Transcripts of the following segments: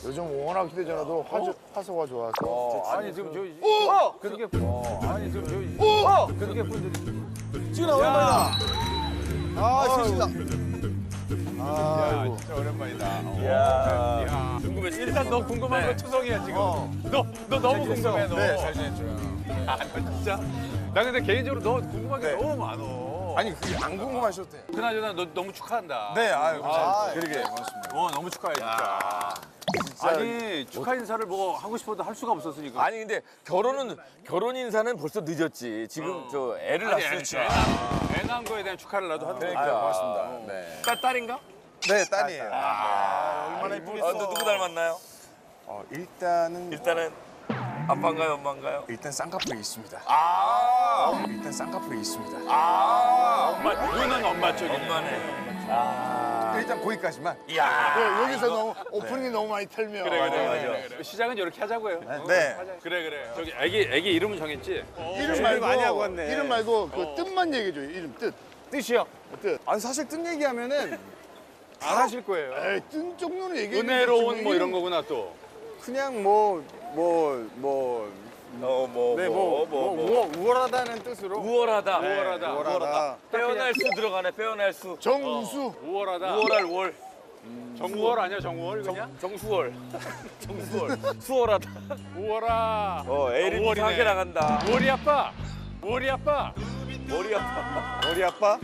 요즘 워낙 휴대전화도 화소가 좋아서. 아니 지금 저희 그게 아니 지금 저희 그게 분들이 지금 오랜만이다. 아, 실시다. 진짜 오랜만이다. 야. 궁금해. 일단 너 궁금한 거 투성이야 지금. 너 너무 궁금해 너. 네, 잘 지냈죠. 너 진짜. 나 근데 개인적으로 너 궁금한 게 너무 많어. 아니, 그게 안 궁금하셔도 돼요. 그나저나 너 너무 축하한다. 네, 아유, 감사합니다. 그러게. 고맙습니다. 너무 축하해 진짜. 아니 축하 인사를 뭐 하고 싶어도 할 수가 없었으니까. 아니 근데 결혼 인사는 벌써 늦었지. 지금 저 애를 낳았으니까. 애 낳은 거에 대한 축하를 나도 하는 그러니까. 거야. 고맙습니다. 네. 딸인가? 네, 딸이에요. 얼마나 이쁘겠어. 너 누구 닮았나요? 일단은 아빠인가요, 엄마인가요? 일단 쌍꺼풀이 있습니다. 일단 쌍꺼풀이 있습니다. 누구는 엄마 쪽이네. 엄마네. 일단 거기까지만. 이야. 여기서 너무 오프닝이 너무 많이 털면. 그래. 시작은 이렇게 하자고요. 네. 그래. 저기 애기 이름은 정했지? 이름 말고 이름 말고 그 뜻만 얘기해줘요. 이름 뜻. 뜻이요. 뜻. 아니, 사실 뜬 얘기하면은 안 하실 거예요. 에이, 뜻 정도는 얘기해. 은혜로운 뭐 이런 거구나 또. 그냥 우월하다는 뜻으로. 우월하다. 우월하다. 빼어날 수 들어가네. 빼어날 수. 정우수. 우월하다. 우월할 월. 정우월 아니야 정우월 그냥? 정수월. 정수월. 수월하다. 우월아. 애를 이상하게 나간다. 우월이 아빠. 우월이 아빠. 머리 아파. 우리 아빠?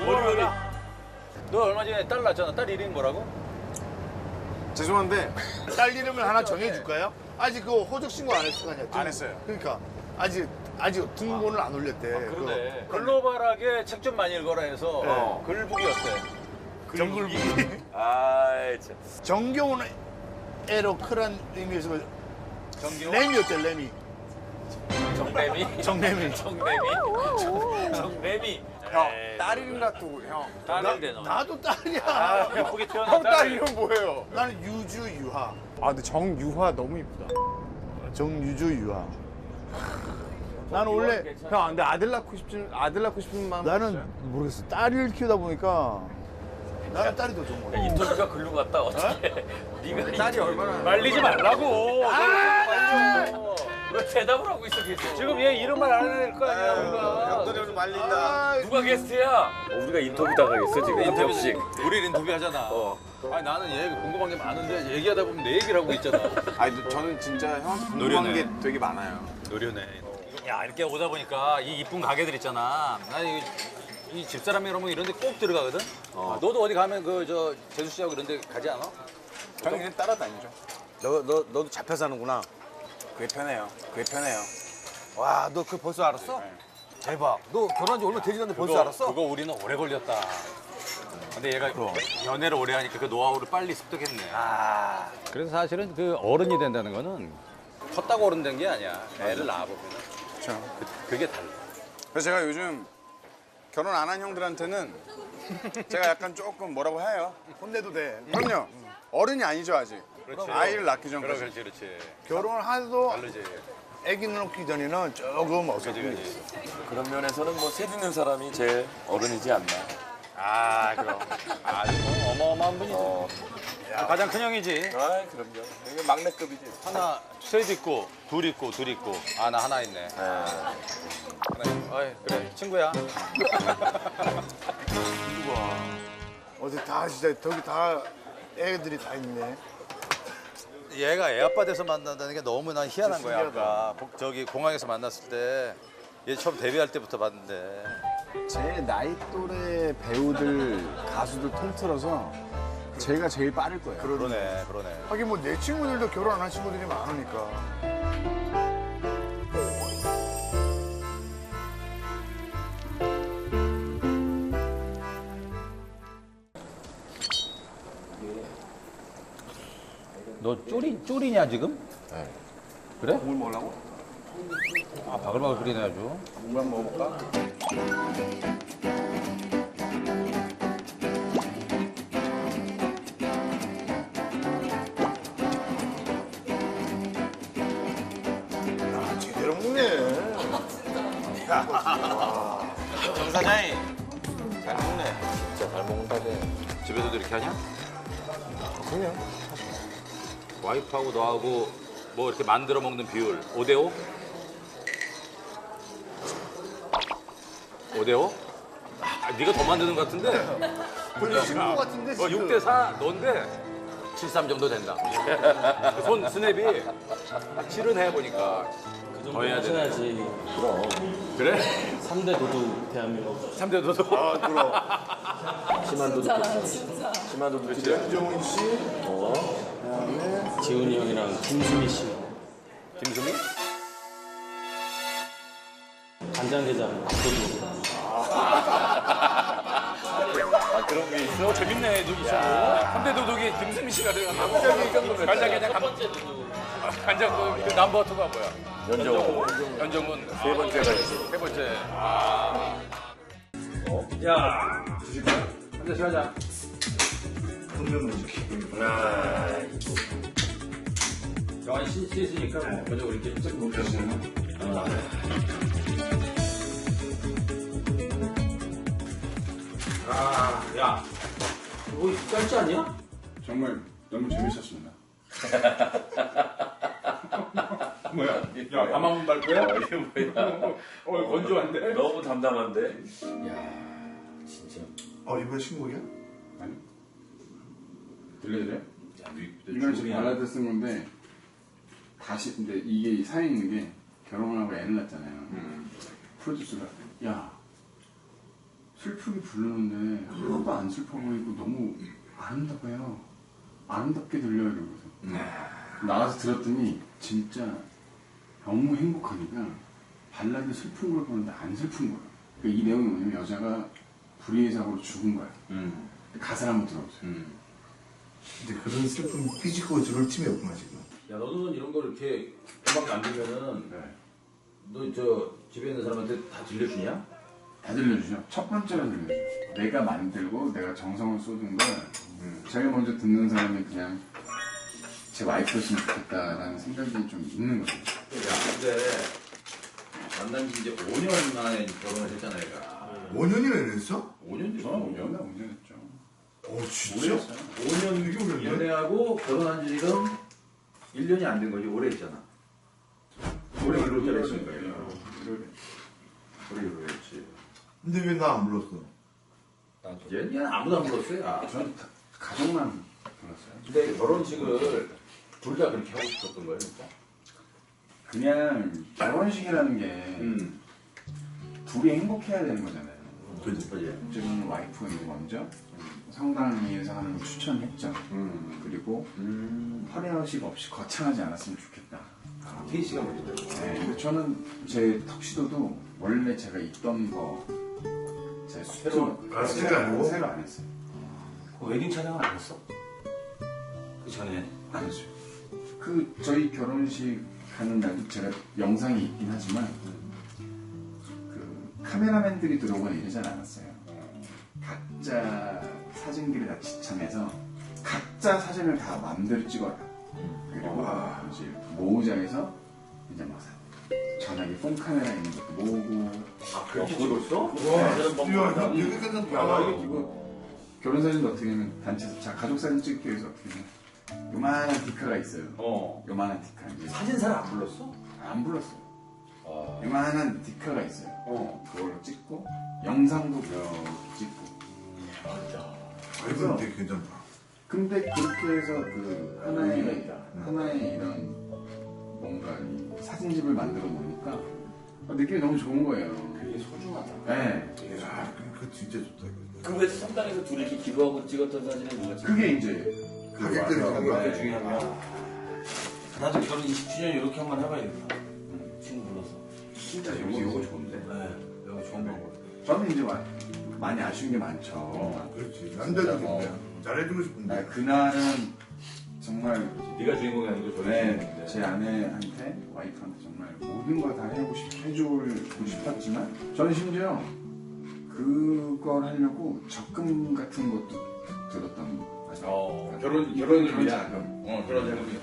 우월하다. 너 얼마 전에 딸 낳았잖아. 딸 이름이 뭐라고? 죄송한데 딸 이름을 하나 정해줄까요? 아직 그 호적 신고 안 했을 거 아니야. 안 했어요. 그러니까 아직 등본을 안 올렸대. 그런데 글로벌하게 책 좀 많이 읽어라 해서 글북이 어때? 정글북이. 아이 참. 정겨운 애로 크란 의미에서 정기호? 램이 어때? 램이. 정래미. 정래미. 정래미. 형, 딸 이름 놔두고 형. 딸인데 너. 나도 딸이야. 예쁘게 태어난 딸 이름 뭐예요? 나는 유주 유하. 아, 근데 정유화 너무 이쁘다. 정유주 유하. 나는 원래 형, 근데 아들 낳고 싶은 마음. 나는 모르겠어. 딸을 키우다 보니까 나는 딸이 더 좋은 거야. 인터뷰가 글로 갔다 어떻게? 네가 딸이 얼마나 말리지 말라고. 왜 대답을 하고 있어 계속? 지금 얘 이름만 알아야 될 거 아니야 우리가. 형들이 말린다. 누가 게스트야? 우리가 인터뷰 당하겠어 지금 한 명씩. 우리 인터뷰 하잖아. 아니 나는 얘 궁금한 게 많은데 얘기하다 보면 내 얘기를 하고 있잖아. 아니, 저는 진짜 형한테 궁금한 노련해. 게 되게 많아요. 노련해. 야 이렇게 오다 보니까 이 이쁜 가게들 있잖아. 난 이 집사람이 이러면 이런 데 꼭 들어가거든. 너도 어디 가면 그 저 제수 씨하고 이런 데 가지 않아? 저는 그냥 따라다니죠. 너도 잡혀 사는구나. 그게 편해요. 와, 너 그거 벌써 알았어? 대박. 너 결혼한 지 얼마 되지 않는데 벌써 알았어? 그거 우리는 오래 걸렸다. 근데 얘가 연애를 오래 하니까 그 노하우를 빨리 습득했네. 그래서 사실은 그 어른이 된다는 거는 컸다고 어른 된 게 아니야. 애를 낳아보면. 그렇죠. 그게 달라. 그래서 제가 요즘 결혼 안 한 형들한테는 제가 약간 조금 뭐라고 해요. 혼내도 돼. 그럼요. 어른이 아니죠, 아직. 그렇지. 아이를 낳기 전까지. 그렇지. 결혼을 해도 다르지. 아기 낳기 전에는 조금 어색해. 그지. 그런 면에서는 뭐 새 듣는 사람이 제일 어른이지 않나. 아, 그럼. 아주 뭐 어마어마한 분이죠. 가장 큰 형이지. 아 그럼요. 이게 막내급이지. 하나, 셋 있고, 둘 있고. 아, 나 하나 있네. 하나 있고. 어이, 그래, 친구야. 어디 다 진짜 저기 다 애들이 다 있네. 얘가 애 아빠 돼서 만난다는 게 너무 난 희한한 거야. 신기하다. 아까 저기 공항에서 만났을 때 얘 처음 데뷔할 때부터 봤는데 제 나이 또래 배우들 가수들 통틀어서 제가 제일 빠를 거예요. 그러네. 하긴 뭐 내 친구들도 결혼 안 한 친구들이 많으니까. 너 쪼리냐, 지금? 네. 그래? 뭘 먹으려고? 아, 바글바글 끓이네, 아주. 국물 한번 먹어볼까? 아, 제대로 먹네. 정 사장이 잘 먹네. 진짜 잘 먹는다네. 집에서도 이렇게 하냐? 그냥 와이프하고 너하고 뭐 이렇게 만들어 먹는 비율 5대5? 5대5? 아, 네가 더 만드는 것 같은데? 걸리신 것 같은데 지금. 6대4 넌데 7-3 정도 된다. 손 스냅이 7은 해보니까 더 해야 되네. 하셔야지. 그럼. 그래? 3대 도둑 대한민국. 3대 너도. 아 그럼. 심한 도둑. 심한 도둑. 연정훈 씨. 지훈이 형이랑 김수미 씨. 김수미? 간장게장 압도둑. 아 그런 게 있어? 재밌네 누구 있어? 3대 도둑이 김수미 씨가 들어간다고? 간장게장 간장 그 넘버 2가 뭐야? 연정훈 세 번째가 있어. 세 번째. 야, 한 잔씩 하자. 영환 씻으니까 먼저 우리 좀 먹자. 아, 야, 이거 짧지 않냐? 정말 너무 재밌었습니다. 뭐야? 야, 가만 발 거야? 이게 뭐야? 건조한데? 너무 담담한데? 이번 신곡이야? 아니? 들려드려요? 이건 지금 발라드 쓴 건데 다시 근데 이게 사연 있는 게 결혼하고 애를 낳잖아요. 프로듀서가 야 슬프게 부르는데 하나도 안 슬퍼 보이고 너무 아름답고요. 아름답게 들려요 이러면서 나가서 들었더니 진짜 너무 행복하니까 발라드 슬픈 걸 보는데 안 슬픈 거야. 그러니까 이 내용이 뭐냐면 여자가 불의의 사고로 죽은 거야. 가사를 한번 들어보세요. 근데 그런 슬픈 삐지고 저럴 팀이 없구나 지금. 야, 너는 이런 걸 이렇게 음악 만들면은 너 저 집에 있는 사람한테 다 들려주냐? 다 들려주죠. 첫 번째로 들려주죠. 내가 만들고 내가 정성을 쏟은 걸 제일 먼저 듣는 사람이 그냥 제 와이프였으면 좋겠다라는 생각이 좀 있는 거죠. 야, 근데 만난 지 이제 5년 만에 결혼을 했잖아, 얘가. 5년이나 이랬어? 5년 됐어. 5년 했죠. 진짜? 5년 이게 오래됐네. 연애하고 결혼한 지 지금 1년이 안 된 거지. 오래 했잖아. 올해 1월달에 했으니까. 올해 1월에 했지. 근데 왜 나 안 불렀어? 얘는 아무도 안 불렀어요. 아, 저는 가족만 불렀어요. 근데 결혼식을 둘 다 그렇게 하고 싶었던 거예요, 진짜? 그냥 결혼식이라는 게 둘이 행복해야 되는 거잖아요. 그지. 지금 와이프가 이제 먼저 성당에서 하는 걸 추천했죠. 그리고 허례허식 없이 거창하지 않았으면 좋겠다. 태희 씨가 먼저. 네, 근데 저는 제 턱시도도 원래 제가 있던 거 제 새로 아니고? 새로 안 했어요. 웨딩 촬영을 안 했어? 그 전에. 안 했어요. 그 저희 결혼식 가는 날도 제가 영상이 있긴 하지만 그 카메라맨들이 들어오거나 이러지 않았어요. 각자 사진기를 다 지참해서 각자 사진을 다 마음대로 찍어라. 그리고 이제 모으장에서 이제 막 전화기 폰 카메라 있는 것도 모으고. 그렇게 찍었어? 야, 되게 괜찮다. 그리고 결혼 사진도 어떻게 하면 단체에서 자 가족 사진 찍기 위해서 어떻게 하면 요만한 디카가 있어요. 요만한 디카. 이제 사진사를 안 불렀어? 안 불렀어요. 요만한 디카가 있어요. 그걸로 찍고 영상도 이렇게 찍고. 이건 되게 괜찮다. 근데 그렇게 해서 그 하나의 이런 뭔가 이 사진집을 만들어 놓으니까 느낌이 너무 좋은 거예요. 되게 소중하다. 네. 야, 그거 진짜 좋다. 이거. 그 왜 성당에서 둘이 이렇게 기도하고 찍었던 사진은 누가 찍었어? 그게 이제 가족들이 찍은 거야. 그게 중요하면 나도 결혼 20주년 이렇게 한번 해봐야겠다. 친구 불러서. 진짜 이거 좋은데. 네, 여기 좋은 방법. 저는 이제 많이 아쉬운 게 많죠. 그렇지. 남자도 근데 잘해주고 싶은데. 네, 그날은 정말 네가 주인공이 아니고 저희 주인공인데. 제 아내한테 와이프한테 정말 모든 걸 다 해주고 싶었지만 저는 심지어 그걸 하려고 적금 같은 것도 들었던 결혼을 위한 자금. 결혼 자금이.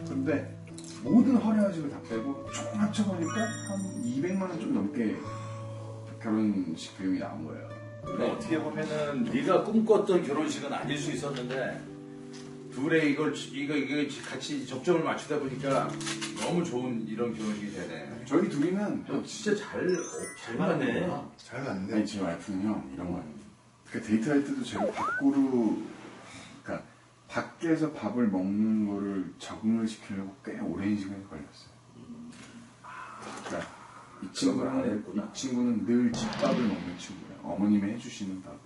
근데 모든 허례허식을 다 빼고 총 합쳐보니까 한 200만 원 좀 넘게 결혼식 비용이 나온 거예요. 근데 어떻게 보면은 네가 꿈꿨던 결혼식은 아닐 수 있었는데 둘의 이거 같이 접점을 맞추다 보니까 너무 좋은 이런 결혼식이 되네. 저희 둘이는 진짜 잘 맞네. 잘 맞네. 아니 제 와이프는요 이런 거. 그러니까 데이트할 때도 제가 밖으로 그러니까 밖에서 밥을 먹는 거를 적응을 시키려고 꽤 오랜 시간이 걸렸어요. 그러니까 이 친구는 늘 집밥을 먹는 친구예요. 어머님이 해주시는 밥을.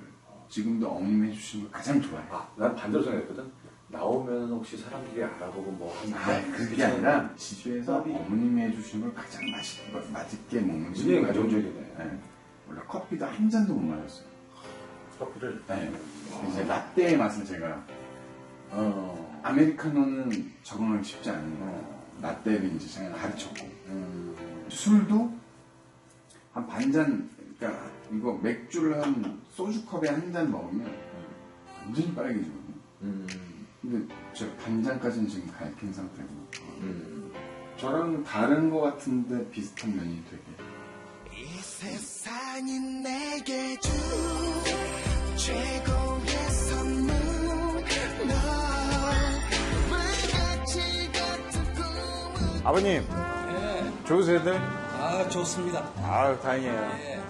지금도 어머님이 해주시는 걸 가장 좋아해요. 아, 난 반대로 생각했거든. 나오면 혹시 사람들이 알아보고 뭐 하니까. 그게 아니라 집에서 어머님이 해주시는 걸 가장 맛있게 먹는 굉장히 친구예요. 가정적이네. 네. 원래 커피도 한 잔도 못 마셨어요. 커피를. 네. 이제 라떼의 맛을 제가 아메리카노는 적응하기 쉽지 않은 거. 라떼를 이제 제가 가르쳤고 술도 한 반잔 그러니까 이거 맥주를 한 소주컵에 한 잔 먹으면 완전히 빨개지거든요. 근데 제가 반잔까지는 지금 가르친 상태고 저랑 다른 거 같은데 비슷한 면이 되게 이 세상이 내게 준 최고의 선물 아버님 좋으세요들? 아, 좋습니다. 아유 다행이에요.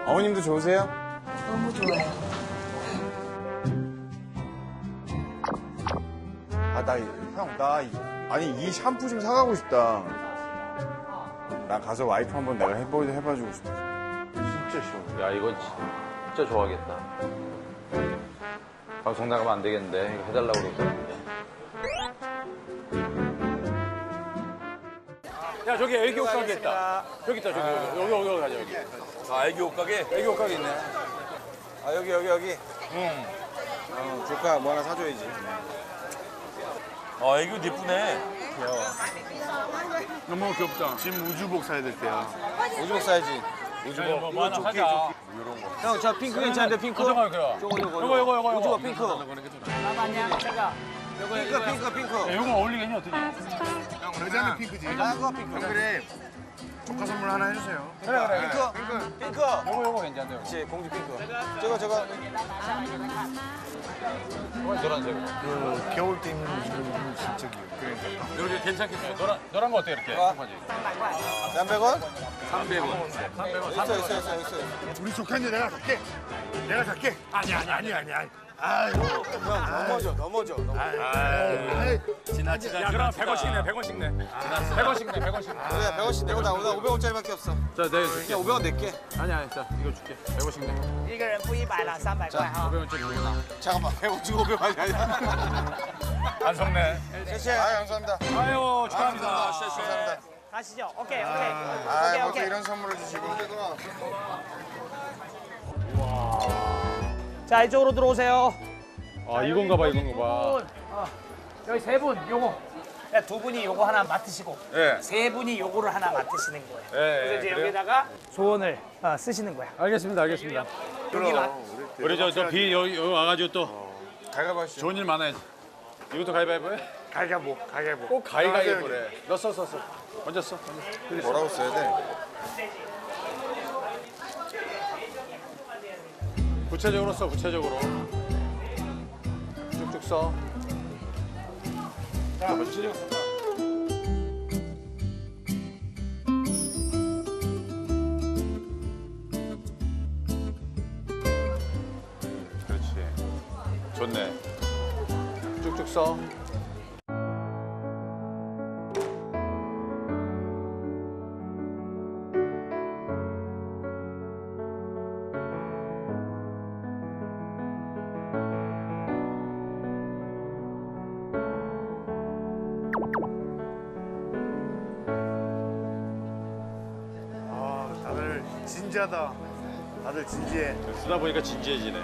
어머님도 좋으세요? 너무 좋아요. 아니 이 샴푸 좀 사가고 싶다. 나 가서 와이프 한번 내가 해봐주고 싶어. 진짜 시원해. 야 이거 진짜 좋아하겠다. 방송 나가면 안 되겠는데 이거 해달라고 그러니까. 야 저기 애교 가게 있다. 여기 있다 저기 여기 가자 여기. 아 애기 옷 가게? 애교 가게 있네. 아 여기. 조카 뭐 하나 사줘야지. 아 애기 옷 예쁘네. 너무 귀엽다. 지금 우주복 사야 될 때야. 오죽 사야지. 뭐 하나 사자. 형, 저 핑크 괜찮은데 핑크? 가져가 그래. 요거. 오징어 핑크. 핑크. 요거 어울리겠니 어떻게? 여자는 핑크지. 그래. 조카 선물 하나 해주세요. 그래. 핑크. 요거 괜찮아요. 그렇지, 공주 핑크. 저거. 노란색. 그 겨울 때 입는 이런 진짜 귀여워. 이렇게 괜찮겠어요. 노란 거 어때 이렇게? 몇 100원? 300원. 있어. 우리 조카인데 내가 살게. 아니. 아유. 형, 넘어져. 아이. 야 그럼 100원씩 내. 100원씩 내. 그래, 100원씩 내고 나 오늘 500원짜리밖에 없어. 자, 내가 줄게. 그냥 500원 낼게. 아니야, 자 이거 줄게. 100원씩 내. 一个人付100了，300块哈。 500원짜리 주나? 잠깐만, 100원 주고 500원이 아니야. 안 속네. 아, 감사합니다. 아유 축하합니다. 감사합니다. 가시죠. 오케이. 아, 뭐 이런 선물을 주시고. 자, 이쪽으로 들어오세요. 아 이건가 봐. 여기 세 분, 요거. 네, 두 분이 요거 하나 맡으시고, 예. 세 분이 요거를 하나 맡으시는 거예요. 그래서 이제 그래요? 여기다가 소원을 쓰시는 거야. 알겠습니다. 여기 우리 저비 여기 와가지고 또 가위바위보. 좋은 일 많아야지. 이것도 가위바위보해? 가위바위보. 꼭 가위바위보래. 너 써. 먼저 써. 뭐라고 써야 돼? 구체적으로 써. 쭉쭉 써. 자, 구체적으로 써. 그렇지. 좋네. 쭉쭉 써. 다들 진지하다. 다들 진지해. 쓰다 보니까 진지해지네.